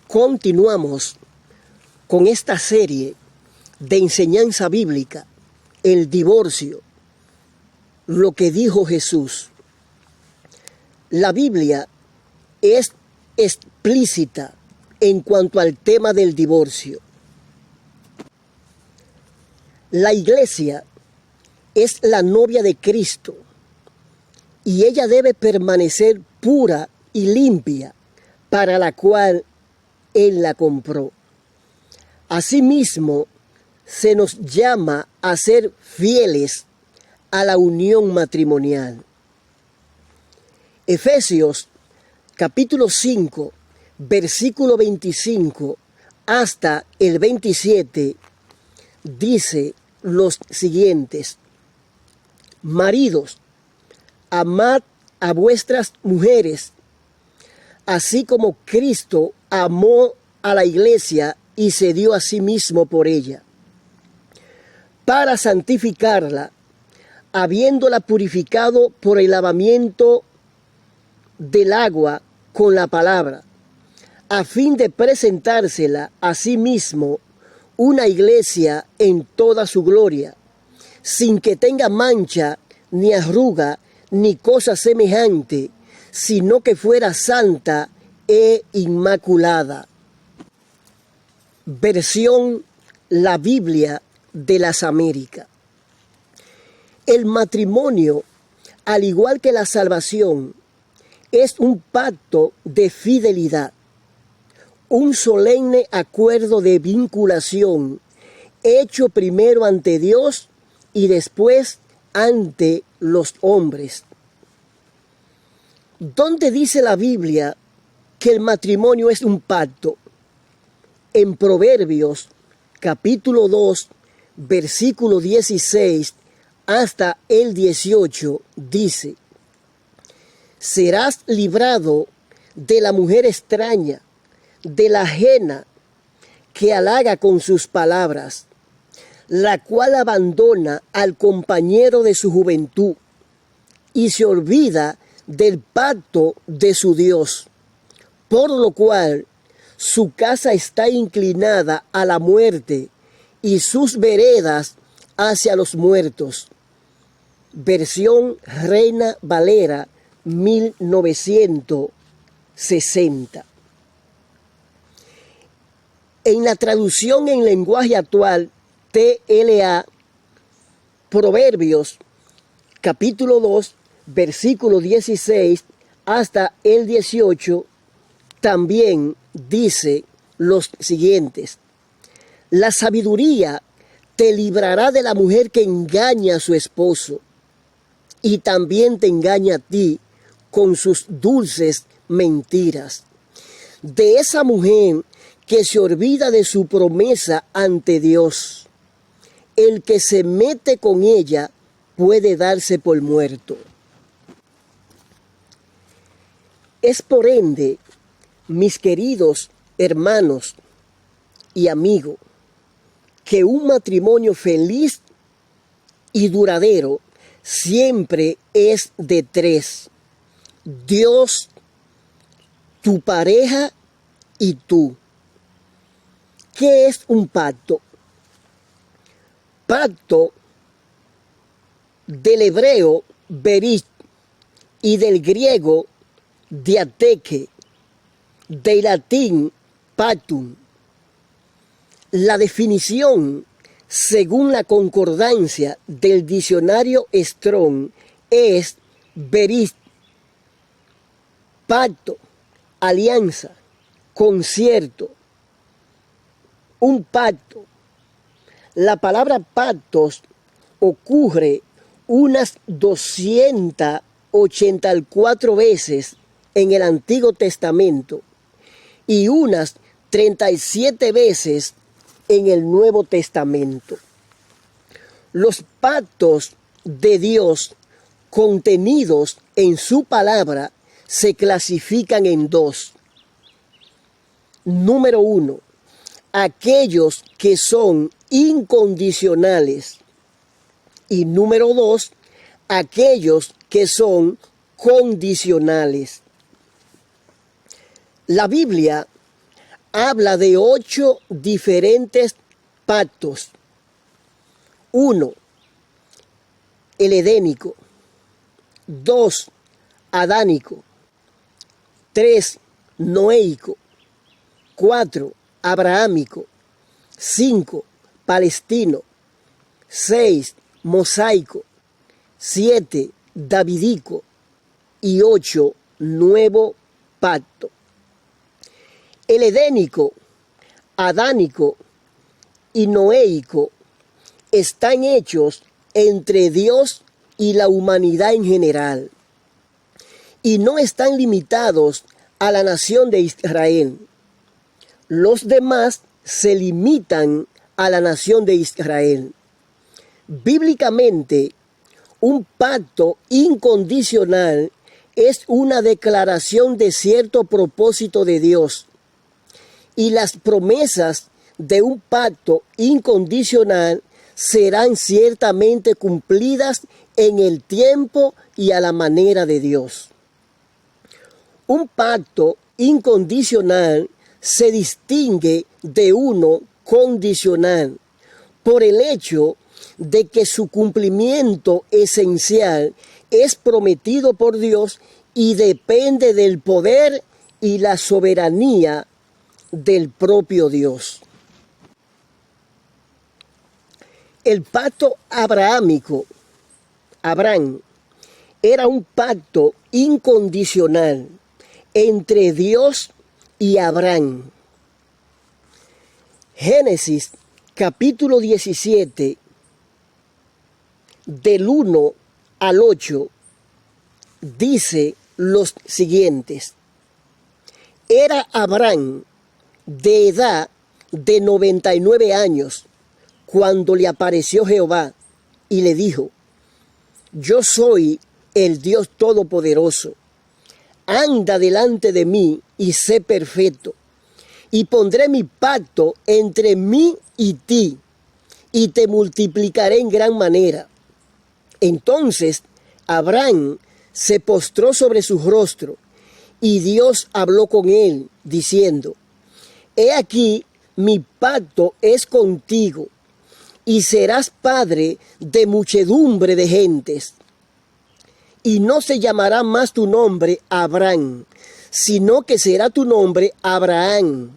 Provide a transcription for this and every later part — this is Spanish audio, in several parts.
Continuamos con esta serie de enseñanza bíblica, el divorcio, lo que dijo Jesús. La Biblia es explícita en cuanto al tema del divorcio. La iglesia es la novia de Cristo y ella debe permanecer pura y limpia, para la cual Él la compró. Asimismo, se nos llama a ser fieles a la unión matrimonial. Efesios capítulo 5, versículo 25 hasta el 27, dice los siguientes: Maridos, amad a vuestras mujeres, así como Cristo amó a la iglesia y se dio a sí mismo por ella, para santificarla, habiéndola purificado por el lavamiento del agua con la palabra, a fin de presentársela a sí mismo una iglesia en toda su gloria, sin que tenga mancha, ni arruga, ni cosa semejante, sino que fuera santa e inmaculada. Versión La Biblia de las Américas. El matrimonio, al igual que la salvación, es un pacto de fidelidad, un solemne acuerdo de vinculación, hecho primero ante Dios y después ante los hombres. ¿Dónde dice la Biblia que el matrimonio es un pacto? En Proverbios capítulo 2, versículo 16 hasta el 18 dice: serás librado de la mujer extraña, de la ajena, que halaga con sus palabras, la cual abandona al compañero de su juventud y se olvida del pacto de su Dios, por lo cual su casa está inclinada a la muerte y sus veredas hacia los muertos. Versión Reina Valera 1960. En la traducción en lenguaje actual, TLA, Proverbios capítulo 2, versículo 16 hasta el 18, también dice los siguientes: la sabiduría te librará de la mujer que engaña a su esposo, y también te engaña a ti con sus dulces mentiras. De esa mujer que se olvida de su promesa ante Dios, el que se mete con ella puede darse por muerto. Es por ende, mis queridos hermanos y amigos, que un matrimonio feliz y duradero siempre es de tres: Dios, tu pareja y tú. ¿Qué es un pacto? Pacto del hebreo berit y del griego diateque, del latín pactum. La definición, según la concordancia del diccionario Strong, es berit, pacto, alianza, concierto, un pacto. La palabra pactos ocurre unas 284 veces en el Antiguo Testamento y unas 37 veces en el Nuevo Testamento. Los pactos de Dios contenidos en su palabra se clasifican en dos. Número 1, aquellos que son incondicionales. Y número 2, aquellos que son condicionales. La Biblia habla de 8 diferentes pactos. 1. El edénico. 2. Adánico. 3. Noéico. 4. Abrahámico. 5. Palestino. 6. Mosaico. 7. Davídico. Y 8. Nuevo pacto. El edénico, adánico y noéico están hechos entre Dios y la humanidad en general, y no están limitados a la nación de Israel. Los demás se limitan a la nación de Israel. Bíblicamente, un pacto incondicional es una declaración de cierto propósito de Dios, y las promesas de un pacto incondicional serán ciertamente cumplidas en el tiempo y a la manera de Dios. Un pacto incondicional se distingue de uno condicional por el hecho de que su cumplimiento esencial es prometido por Dios y depende del poder y la soberanía del propio Dios. El pacto abrahámico, Abraham, era un pacto incondicional entre Dios y Abraham. Génesis capítulo 17, del 1 al 8, dice los siguientes. Era Abraham de edad de 99 años cuando le apareció Jehová y le dijo: yo soy el Dios Todopoderoso. Anda delante de mí y sé perfecto, y pondré mi pacto entre mí y ti, y te multiplicaré en gran manera. Entonces Abraham se postró sobre su rostro, y Dios habló con él, diciendo: he aquí, mi pacto es contigo, y serás padre de muchedumbre de gentes. Y no se llamará más tu nombre Abraham, sino que será tu nombre Abraham,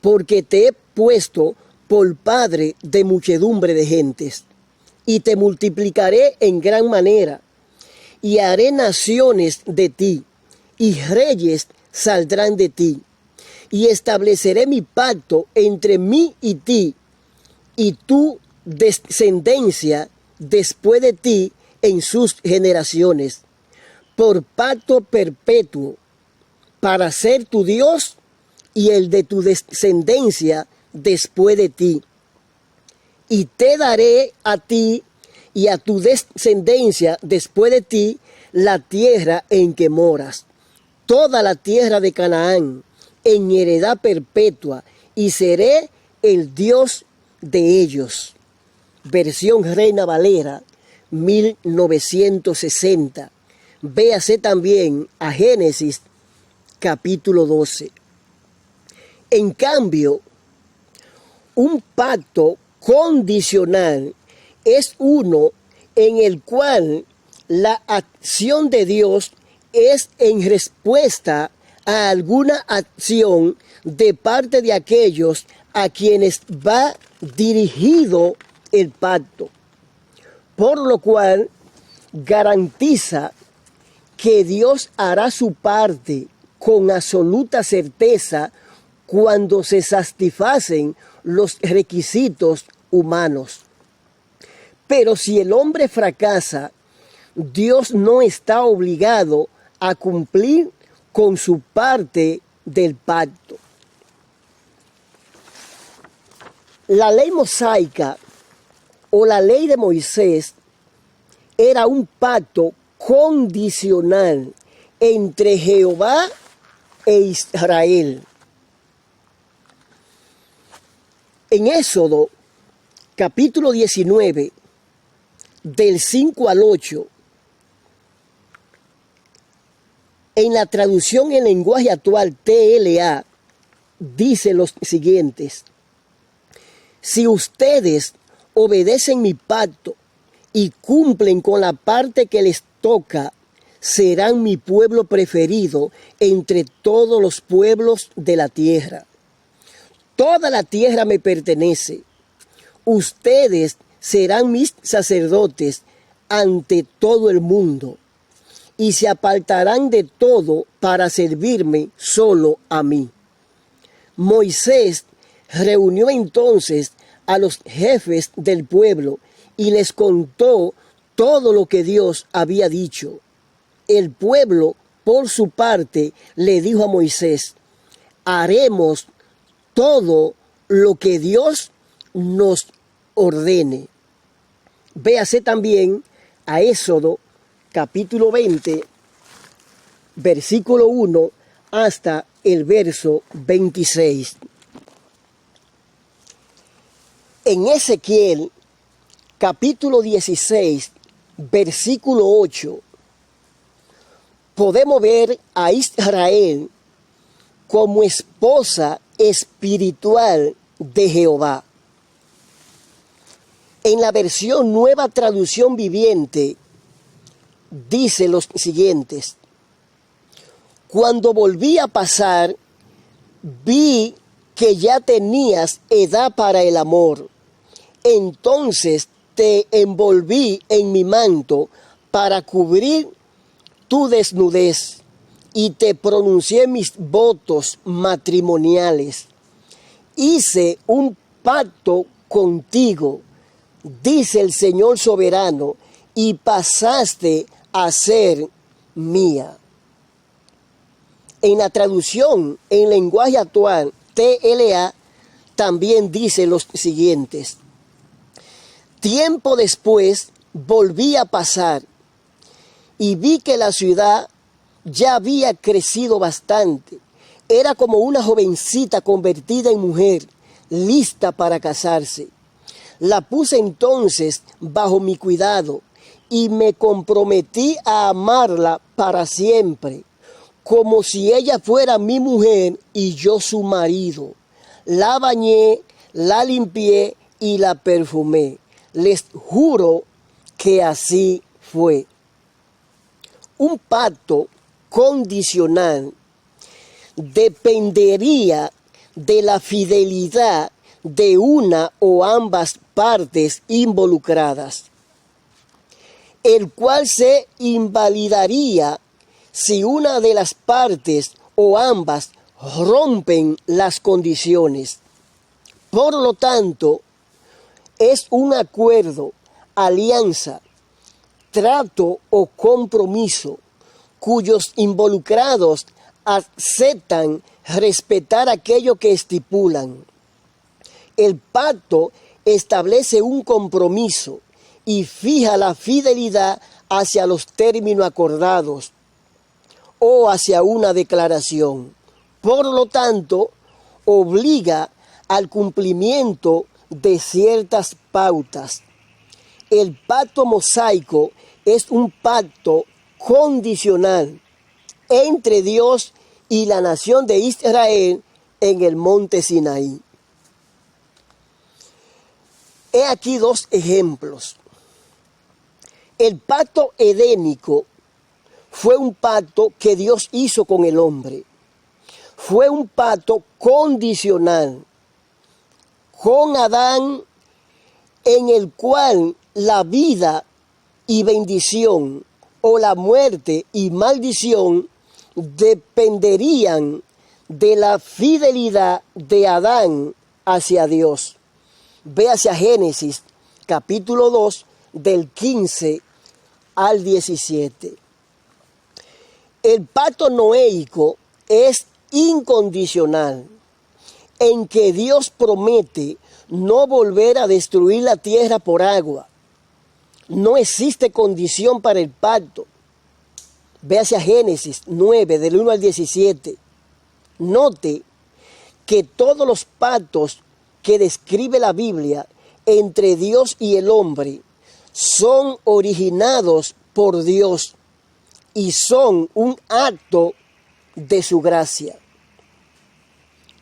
porque te he puesto por padre de muchedumbre de gentes. Y te multiplicaré en gran manera, y haré naciones de ti, y reyes saldrán de ti. Y estableceré mi pacto entre mí y ti, y tu descendencia después de ti en sus generaciones, por pacto perpetuo, para ser tu Dios y el de tu descendencia después de ti. Y te daré a ti y a tu descendencia después de ti la tierra en que moras, toda la tierra de Canaán, en heredad perpetua, y seré el Dios de ellos. Versión Reina Valera, 1960. Véase también a Génesis capítulo 12. En cambio, un pacto condicional es uno en el cual la acción de Dios es en respuesta a alguna acción de parte de aquellos a quienes va dirigido el pacto, por lo cual garantiza que Dios hará su parte con absoluta certeza cuando se satisfacen los requisitos humanos. Pero si el hombre fracasa, Dios no está obligado a cumplir con su parte del pacto. La ley mosaica o la ley de Moisés era un pacto condicional entre Jehová e Israel. En Éxodo capítulo 19, del 5 al 8, en la traducción en lenguaje actual TLA, dice los siguientes: si ustedes obedecen mi pacto y cumplen con la parte que les toca, serán mi pueblo preferido entre todos los pueblos de la tierra. Toda la tierra me pertenece. Ustedes serán mis sacerdotes ante todo el mundo y se apartarán de todo para servirme solo a mí. Moisés reunió entonces a los jefes del pueblo y les contó todo lo que Dios había dicho. El pueblo, por su parte, le dijo a Moisés: haremos todo lo que Dios nos ordene. Véase también a Éxodo capítulo 20, versículo 1 hasta el verso 26. En Ezequiel capítulo 16, versículo 8, podemos ver a Israel como esposa espiritual de Jehová. En la versión Nueva Traducción Viviente dice los siguientes: cuando volví a pasar, vi que ya tenías edad para el amor. Entonces te envolví en mi manto para cubrir tu desnudez y te pronuncié mis votos matrimoniales. Hice un pacto contigo, dice el Señor soberano, y pasaste a ser mía. En la traducción en lenguaje actual, TLA, también dice los siguientes: tiempo después volví a pasar y vi que la ciudad ya había crecido bastante. Era como una jovencita convertida en mujer, lista para casarse. La puse entonces bajo mi cuidado y me comprometí a amarla para siempre, como si ella fuera mi mujer y yo su marido. La bañé, la limpié y la perfumé. Les juro que así fue. Un pacto condicional dependería de la fidelidad de una o ambas partes involucradas, el cual se invalidaría si una de las partes o ambas rompen las condiciones. Por lo tanto, es un acuerdo, alianza, trato o compromiso cuyos involucrados aceptan respetar aquello que estipulan. El pacto establece un compromiso y fija la fidelidad hacia los términos acordados o hacia una declaración. Por lo tanto, obliga al cumplimiento de ciertas pautas. El pacto mosaico es un pacto condicional entre Dios y la nación de Israel en el monte Sinaí. He aquí dos ejemplos. El pacto edénico fue un pacto que Dios hizo con el hombre. Fue un pacto condicional con Adán, en el cual la vida y bendición o la muerte y maldición dependerían de la fidelidad de Adán hacia Dios. Véase a Génesis capítulo 2 del 15 al 17. El pacto noéico es incondicional, en que Dios promete no volver a destruir la tierra por agua. No existe condición para el pacto. Véase a Génesis 9, del 1 al 17. Note que todos los pactos que describe la Biblia entre Dios y el hombre son originados por Dios y son un acto de su gracia.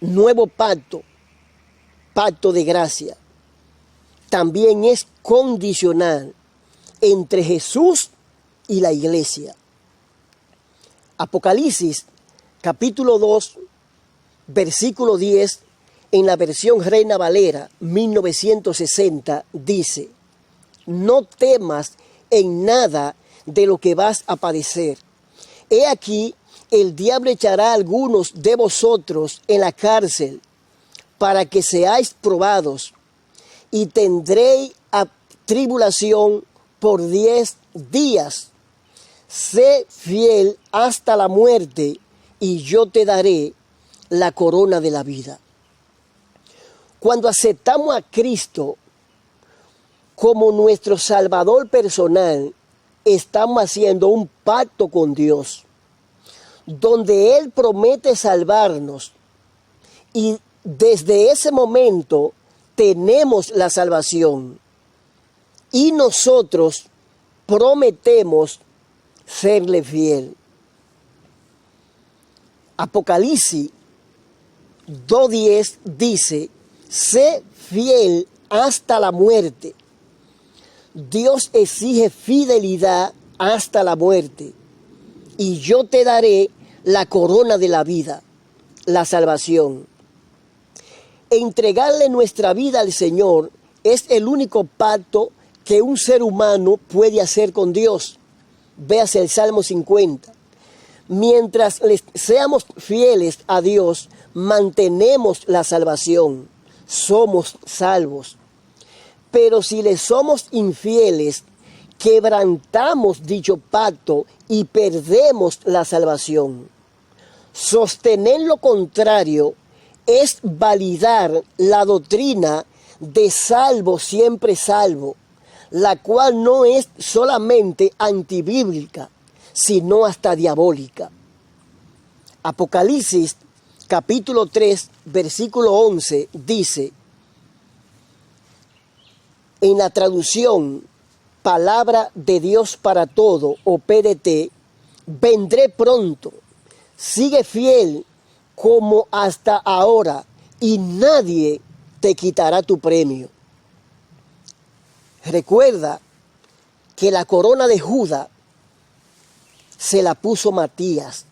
nuevo pacto, pacto de gracia, también es condicional entre Jesús y la iglesia. Apocalipsis capítulo 2, versículo 10, en la versión Reina Valera 1960, dice: no temas en nada de lo que vas a padecer. He aquí, el diablo echará a algunos de vosotros en la cárcel para que seáis probados, y tendréis tribulación por 10 días. Sé fiel hasta la muerte, y yo te daré la corona de la vida. Cuando aceptamos a Cristo como nuestro Salvador personal, estamos haciendo un pacto con Dios, donde Él promete salvarnos, y desde ese momento tenemos la salvación, y nosotros prometemos serle fiel. Apocalipsis 2:10 dice: sé fiel hasta la muerte. Dios exige fidelidad hasta la muerte, y yo te daré la corona de la vida, la salvación. Entregarle nuestra vida al Señor es el único pacto que un ser humano puede hacer con Dios. Véase el Salmo 50. Mientras seamos fieles a Dios, mantenemos la salvación, somos salvos. Pero si le somos infieles, quebrantamos dicho pacto y perdemos la salvación. Sostener lo contrario es validar la doctrina de salvo siempre salvo, la cual no es solamente antibíblica, sino hasta diabólica. Apocalipsis capítulo 3, versículo 11 dice, en la traducción Palabra de Dios para Todo o PDT: vendré pronto, sigue fiel como hasta ahora, y nadie te quitará tu premio. Recuerda que la corona de Judas se la puso Matías.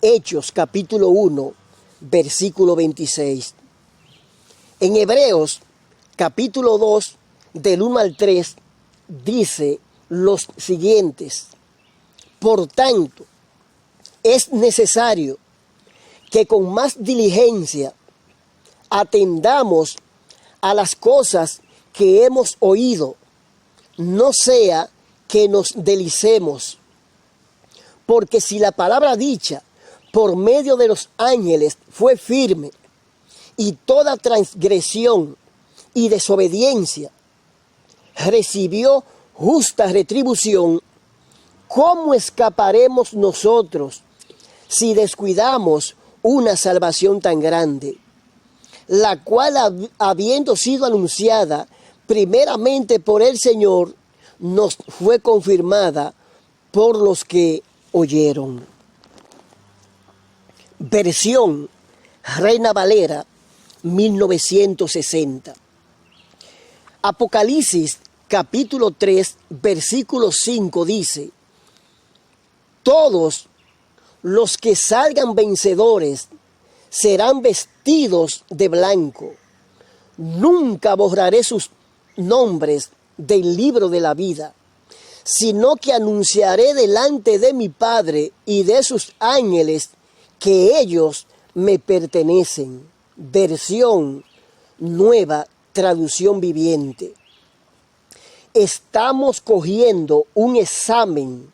Hechos capítulo 1, versículo 26. En Hebreos capítulo 2, del 1 al 3, dice los siguientes: por tanto, es necesario que con más diligencia atendamos a las cosas que hemos oído, no sea que nos deslicemos. Porque si la palabra dicha por medio de los ángeles fue firme, y toda transgresión y desobediencia recibió justa retribución, ¿cómo escaparemos nosotros si descuidamos una salvación tan grande, la cual, habiendo sido anunciada primeramente por el Señor, nos fue confirmada por los que oyeron? Versión Reina Valera 1960. Apocalipsis capítulo 3, versículo 5 dice: todos los que salgan vencedores serán vestidos de blanco. Nunca borraré sus nombres del libro de la vida, sino que anunciaré delante de mi Padre y de sus ángeles que ellos me pertenecen. Versión Nueva Traducción Viviente. Estamos cogiendo un examen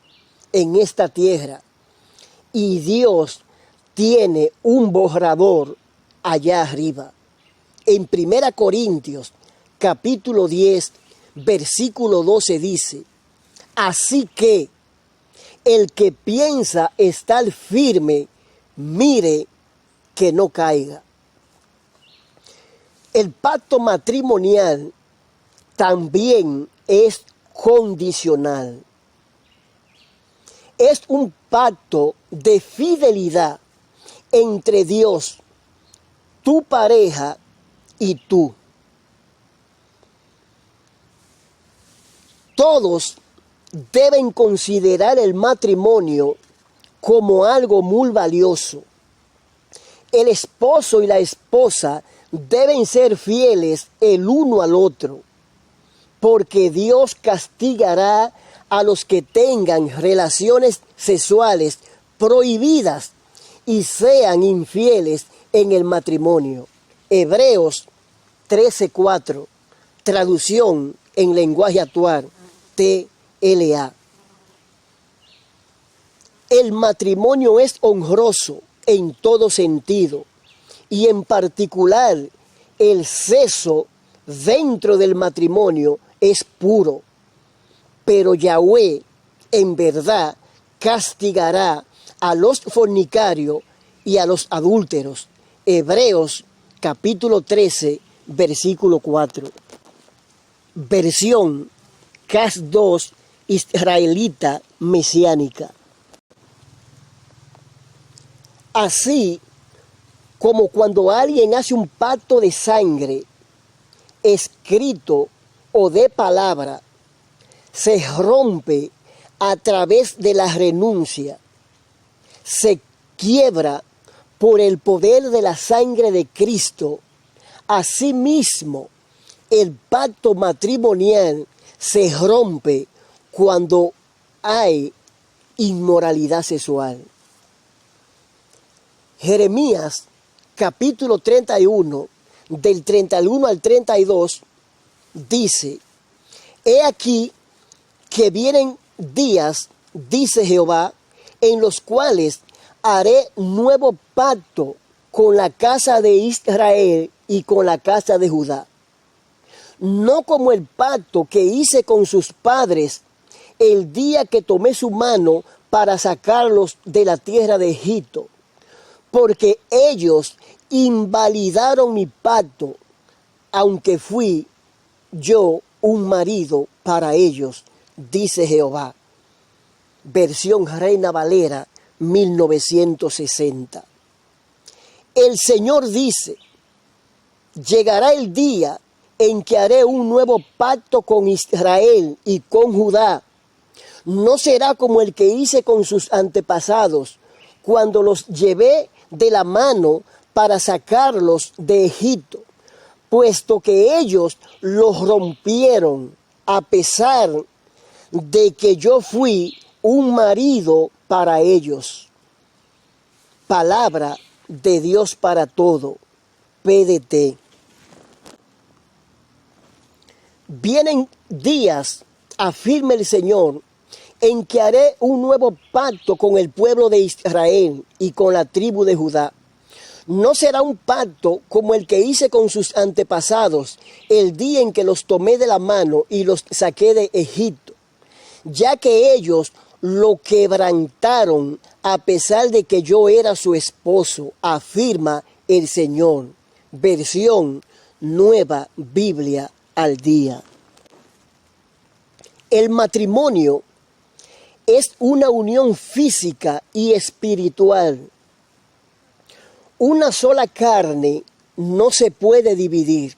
en esta tierra, y Dios tiene un borrador allá arriba. En 1 Corintios capítulo 10, versículo 12 dice: así que el que piensa estar firme, mire que no caiga. El pacto matrimonial también es condicional. Es un pacto de fidelidad entre Dios tu pareja y tú. Todos deben considerar el matrimonio como algo muy valioso. El esposo y la esposa deben ser fieles el uno al otro, porque Dios castigará a los que tengan relaciones sexuales prohibidas y sean infieles en el matrimonio. Hebreos 13:4, traducción en lenguaje actual, TLA. El matrimonio es honroso en todo sentido, y en particular el sexo dentro del matrimonio es puro. Pero Yahweh en verdad castigará a los fornicarios y a los adúlteros. Hebreos capítulo 13, versículo 4. Versión CAS 2 israelita mesiánica. Así como cuando alguien hace un pacto de sangre, escrito o de palabra, se rompe a través de la renuncia, se quiebra por el poder de la sangre de Cristo. Asimismo, el pacto matrimonial se rompe cuando hay inmoralidad sexual. Jeremías capítulo 31, del 31 al 32, dice: He aquí que vienen días, dice Jehová, en los cuales haré nuevo pacto con la casa de Israel y con la casa de Judá. No como el pacto que hice con sus padres el día que tomé su mano para sacarlos de la tierra de Egipto, porque ellos invalidaron mi pacto, aunque fui yo un marido para ellos, dice Jehová. Versión Reina Valera 1960. El Señor dice: llegará el día en que haré un nuevo pacto con Israel y con Judá. No será como el que hice con sus antepasados, cuando los llevé de la mano para sacarlos de Egipto, puesto que ellos los rompieron, a pesar de que yo fui un marido para ellos. Palabra de Dios para todo. PDT. Vienen días, afirma el Señor, en que haré un nuevo pacto con el pueblo de Israel y con la tribu de Judá. No será un pacto como el que hice con sus antepasados el día en que los tomé de la mano y los saqué de Egipto, ya que ellos lo quebrantaron a pesar de que yo era su esposo, afirma el Señor. Versión Nueva Biblia al Día. El matrimonio es una unión física y espiritual. Una sola carne no se puede dividir.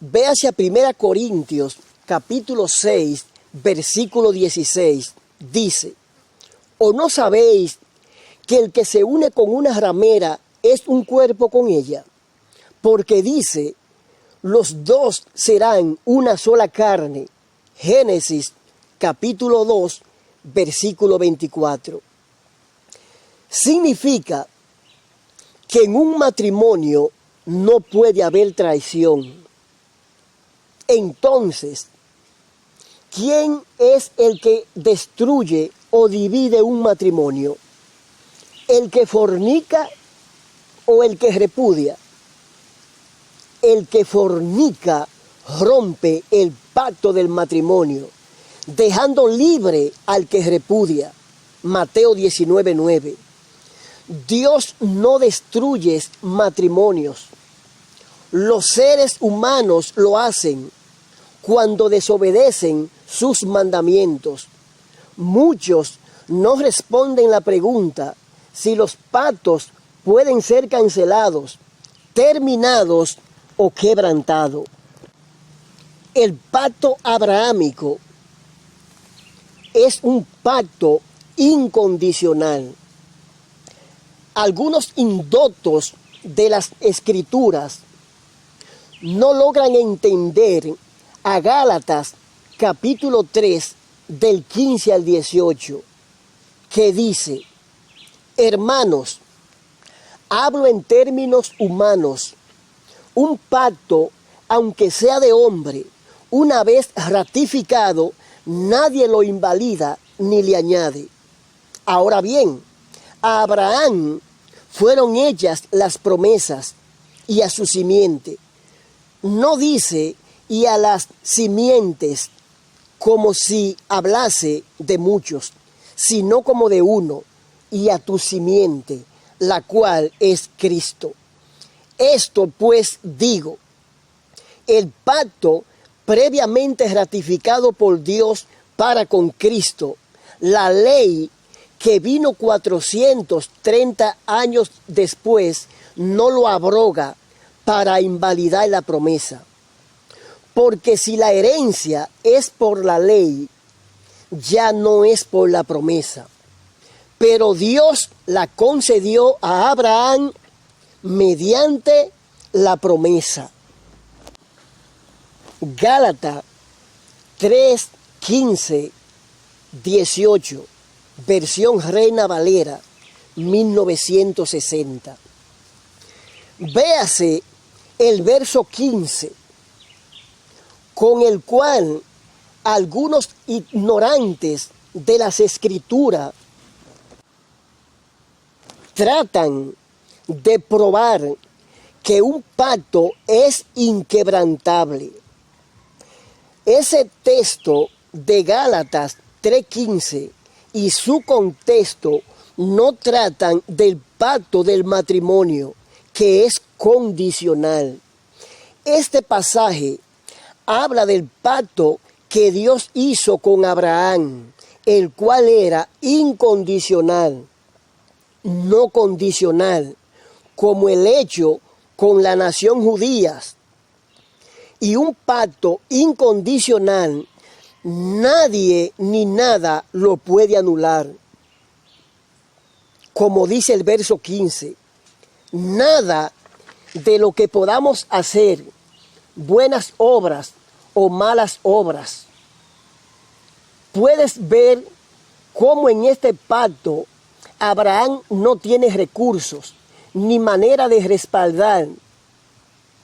Véase a 1 Corintios capítulo 6, versículo 16. Dice: ¿O no sabéis que el que se une con una ramera es un cuerpo con ella? Porque dice: los dos serán una sola carne. Génesis capítulo 2, versículo 24. Significa que en un matrimonio no puede haber traición. Entonces, ¿quién es el que destruye o divide un matrimonio? ¿El que fornica o el que repudia? El que fornica rompe el pacto del matrimonio, dejando libre al que repudia. Mateo 19:9. Dios no destruye matrimonios. Los seres humanos lo hacen cuando desobedecen sus mandamientos. Muchos no responden la pregunta si los pactos pueden ser cancelados terminados o quebrantados. El pacto abrahámico es un pacto incondicional. Algunos indoctos de las Escrituras no logran entender a Gálatas capítulo 3 del 15 al 18, que dice: hermanos, hablo en términos humanos, un pacto, aunque sea de hombre, una vez ratificado, nadie lo invalida ni le añade. Ahora bien, a Abraham fueron hechas las promesas y a su simiente. No dice y a las simientes como si hablase de muchos, sino como de uno, y a tu simiente, la cual es Cristo. Esto pues digo, el pacto previamente ratificado por Dios para con Cristo, la ley que vino 430 años después, no lo abroga para invalidar la promesa. Porque si la herencia es por la ley, ya no es por la promesa. Pero Dios la concedió a Abraham mediante la promesa. Gálatas 3, 15, 18, versión Reina Valera, 1960. Véase el verso 15, con el cual algunos ignorantes de las Escrituras tratan de probar que un pacto es inquebrantable. Ese texto de Gálatas 3:15 y su contexto no tratan del pacto del matrimonio, que es condicional. Este pasaje habla del pacto que Dios hizo con Abraham, el cual era incondicional, no condicional, como el hecho con la nación judía. Y un pacto incondicional, nadie ni nada lo puede anular. Como dice el verso 15, nada de lo que podamos hacer, buenas obras o malas obras. Puedes ver cómo en este pacto Abraham no tiene recursos, ni manera de respaldar,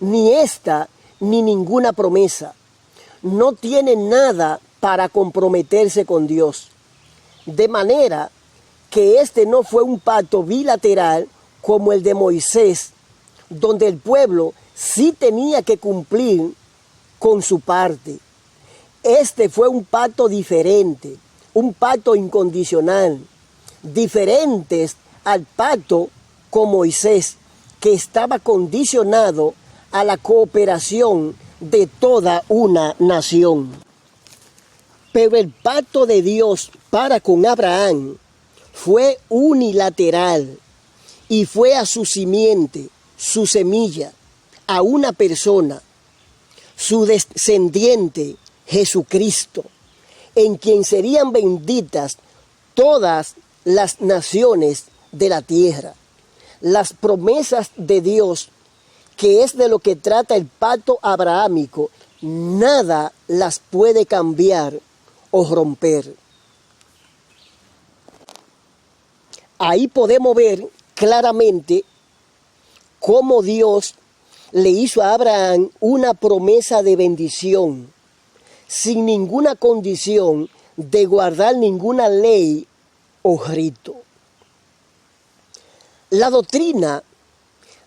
ni esta ni ninguna promesa. No tiene nada para comprometerse con Dios. De manera que este no fue un pacto bilateral como el de Moisés, donde el pueblo sí tenía que cumplir con su parte. Este fue un pacto diferente, un pacto incondicional, diferentes al pacto con Moisés, que estaba condicionado a la cooperación de toda una nación. Pero el pacto de Dios para con Abraham fue unilateral y fue a su simiente, su semilla, a una persona, su descendiente, Jesucristo, en quien serían benditas todas las naciones de la tierra. Las promesas de Dios, que es de lo que trata el pacto abrahámico, nada las puede cambiar o romper. Ahí podemos ver claramente cómo Dios le hizo a Abraham una promesa de bendición, sin ninguna condición de guardar ninguna ley o rito. La doctrina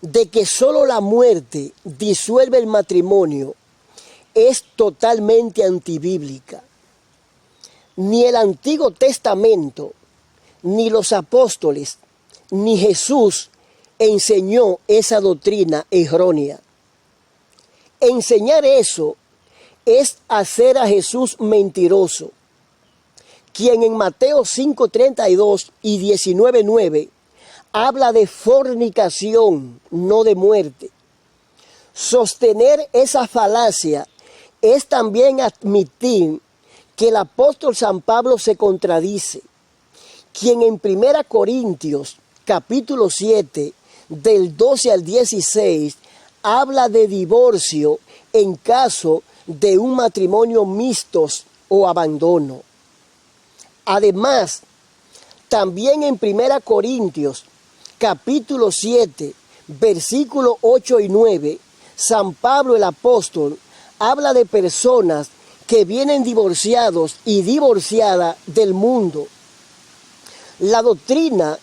de que solo la muerte disuelve el matrimonio es totalmente antibíblica. Ni el Antiguo Testamento, ni los apóstoles, ni Jesús enseñó esa doctrina errónea. Enseñar eso es hacer a Jesús mentiroso, quien en Mateo 5:32 y 19:9 habla de fornicación, no de muerte, Sostener esa falacia es también admitir que el apóstol San Pablo se contradice, quien en 1 Corintios capítulo 7, del 12 al 16, habla de divorcio en caso de un matrimonio mixtos o abandono. Además, también en 1 Corintios capítulo 7, versículos 8 y 9, San Pablo el apóstol habla de personas que vienen divorciados y divorciadas del mundo. La doctrina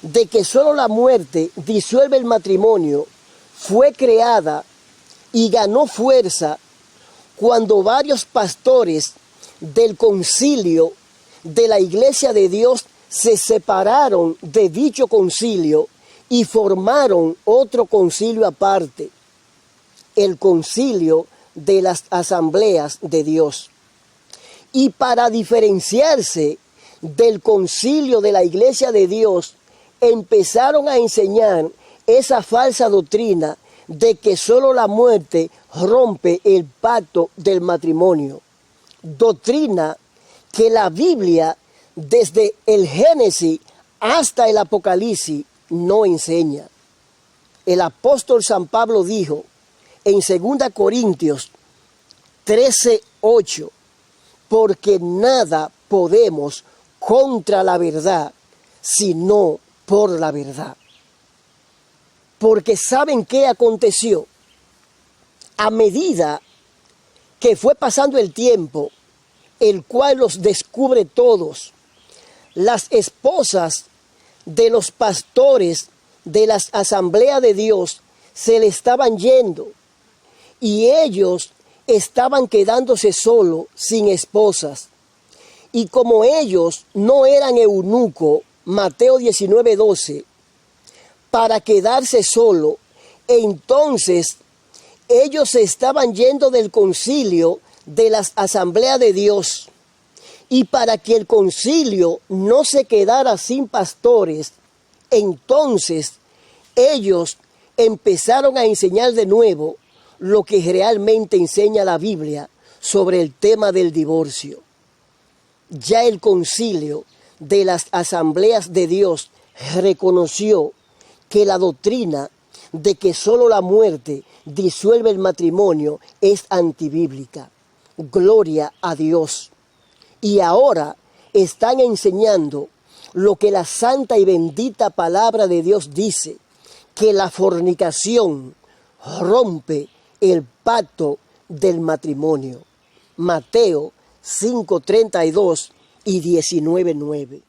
de que solo la muerte disuelve el matrimonio fue creada y ganó fuerza cuando varios pastores del concilio de la Iglesia de Dios se separaron de dicho concilio y formaron otro concilio aparte, el concilio de las asambleas de Dios. Y para diferenciarse del concilio de la Iglesia de Dios, empezaron a enseñar esa falsa doctrina de que solo la muerte rompe el pacto del matrimonio. Doctrina que la Biblia, desde el Génesis hasta el Apocalipsis, no enseña. El apóstol San Pablo dijo en 2 Corintios 13:8, porque nada podemos contra la verdad, sino por la verdad. Porque ¿saben qué aconteció? A medida que fue pasando el tiempo, el cual los descubre todos, las esposas de los pastores de las asambleas de Dios se le estaban yendo y ellos estaban quedándose solos sin esposas. Y como ellos no eran eunucos, Mateo 19:12, para quedarse solo, entonces ellos se estaban yendo del concilio de las asambleas de Dios. Y para que el concilio no se quedara sin pastores, entonces ellos empezaron a enseñar de nuevo lo que realmente enseña la Biblia sobre el tema del divorcio. Ya el concilio de las asambleas de Dios reconoció que la doctrina de que solo la muerte disuelve el matrimonio es antibíblica. Gloria a Dios. Y ahora están enseñando lo que la santa y bendita palabra de Dios dice, que la fornicación rompe el pacto del matrimonio. Mateo 5:32 y 19:9.